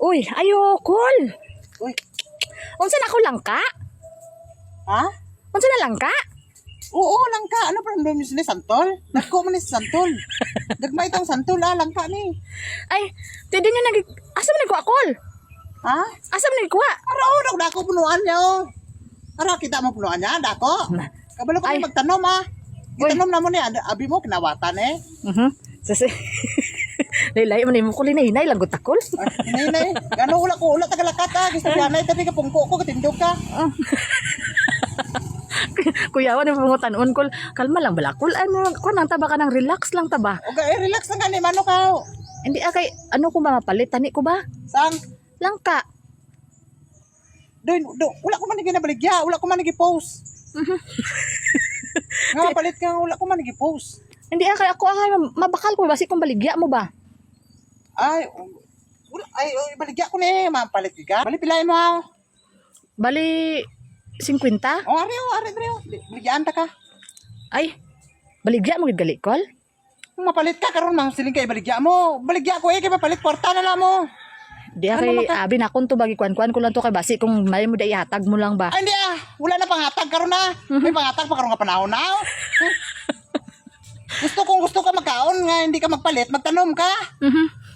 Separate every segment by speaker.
Speaker 1: Uy, ayo, kol.
Speaker 2: Uy,
Speaker 1: Unsa na ako langka?
Speaker 2: ha?
Speaker 1: Unsa na langka?
Speaker 2: Oo, langka. Ano pa rin ni Santol? Dagko man ni Santol. Dagmay itong Santol, langka ni.
Speaker 1: Ay, hindi nyo nag... Asa man nagkuha, kol?
Speaker 2: Ha?
Speaker 1: Asa man nagkuha?
Speaker 2: Araw, dako punuan niya, oh. Ara, kita mo punuan niya, dako. Kabalo ko
Speaker 1: Ay.
Speaker 2: ni magtanom, ha? Gitanom na mo ni, abi mo, kinawatan, eh.
Speaker 1: Sasi. Laylay man mo ko linay lang gud takol.
Speaker 2: Nay, gano wala tagalakat, ha? Gusto niya, nay, tabi ka pungko ko, katindog ka.
Speaker 1: Kuya, wala mo tanon kol. Kalma lang bala kol. Ano, ko nang taba ka nang relax lang taba.
Speaker 2: Okay, relax na gani, mano ka.
Speaker 1: Hindi kay ano ko ba mapalit tani ko ba?
Speaker 2: Sang?
Speaker 1: Langka.
Speaker 2: Wala ko man ginabaligya, wala ko man nag-post. Nga, palit ka, wala ko man nag-post.
Speaker 1: Hindi kay ako mabakal ko basi kung baligya mo ba?
Speaker 2: Ay, baligya ko ni, mapalit ka. Bali, pilayin mo, ha?
Speaker 1: Bali 50?
Speaker 2: O, ari, baligyaan ta ka.
Speaker 1: Ay, baligya mo gid gali kol?
Speaker 2: Kung mapalit ka, karon mang siling kay baligya mo. Baligya ko, kay mapalit, kwarta na lang mo.
Speaker 1: Di kay abi na kun to bagi kwan-kwan ko lang to kay basi kung may mo da ihatag mo lang ba.
Speaker 2: Ay, hindi wala na panghatag karon na. May panghatag pa karon nga panahon na. Gusto ka magkaon nga, hindi ka magpalit, magtanom ka.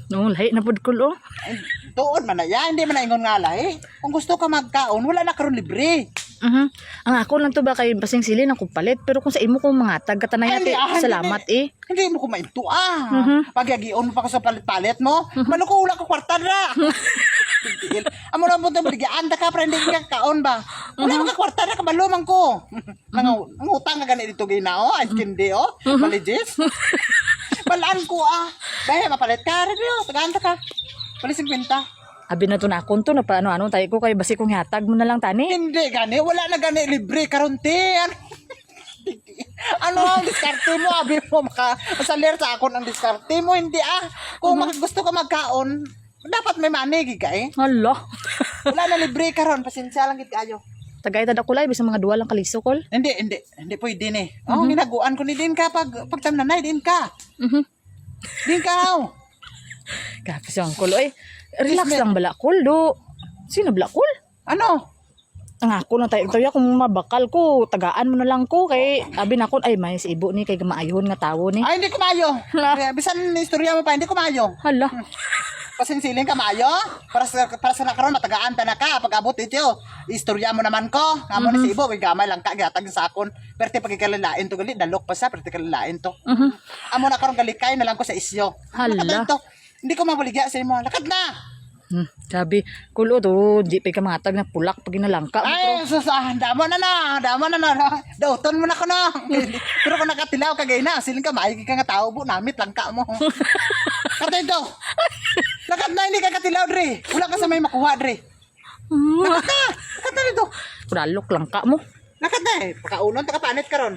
Speaker 1: No, lahi na pud kol oh.
Speaker 2: Ay, doon man na yan, hindi man na ingon nga lahi. Kung gusto ka magkaon, wala na karon libre.
Speaker 1: Ang ako lang to ba kay basing sili nang palit pero kung sa imo kung mga tag katanay
Speaker 2: Ay,
Speaker 1: natin salamat eh.
Speaker 2: Hindi mo ko mainto Pagyagion mo pa ka sa palit-palit mo, mano ko wala ka kwarta na. Amo na mo to baligyan ta ka para hindi ka kaon ba. Wala ka kwarta na kabalo man ko. Ang utang nga gani dito ginao, ay kindi maligis. Balaan ko Dahil mapalit ka rin tagaanta ka. Pali 50.
Speaker 1: Abi na to na akon to na paano tayo ko kay basi kung hatag mo na lang tani.
Speaker 2: Hindi gani, wala na gani libre karon ti. Ano ang diskarte mo? Abi mo makasalir sa akon ang diskarte mo. Hindi Kung gusto ka magkaon, dapat may money ka
Speaker 1: Hala.
Speaker 2: Wala na libre karon, pasensya lang gid kayo.
Speaker 1: Tagay ta kulay bisang mga duwa lang kaliso kol.
Speaker 2: Hindi pwede ni. Ginaguan ko ni din ka pag tamnanay din ka. Din ka.
Speaker 1: Kapis yung kol oy. Relax lang bala kol do. Sino bala kol?
Speaker 2: Ano?
Speaker 1: Ang ako na tayo kung mabakal ko, tagaan mo na lang ko kay abi na ko ay may si ibo ni kay gamaayhon nga tawo ni.
Speaker 2: Ay, hindi ko mayo. Bisan istorya mo pa, hindi ko mayo.
Speaker 1: Hala.
Speaker 2: Pasinsiling ka mayo. Para sa nakaroon, matagaan ta na ka. Pag abot ito, istorya mo naman ko. Amo ni si ibo, may gamay lang ka, gatag sa akon. Pero ti pagkikalilain to gali, dalok pa sa, pero ti kalilain to. Amo na karon galikay na lang ko sa isyo.
Speaker 1: Hala.
Speaker 2: Hindi ko mabaligya sa imo. Lakad na!
Speaker 1: Sabi, kulo to, di pa ka matag na pulak pag inalangka.
Speaker 2: Ay, dama na. Dauton mo na ko na. Pero kung nakatilaw kagay na, siling ka, maigi ka nga tao po, namit lang ka mo. Katay ito. Lakad na, hindi ka katilaw, Dre. Wala ka sa may makuha, Dre. Lakad na dito.
Speaker 1: Puralok lang ka mo.
Speaker 2: Lakad na Pakaunon, takapanit ka ron.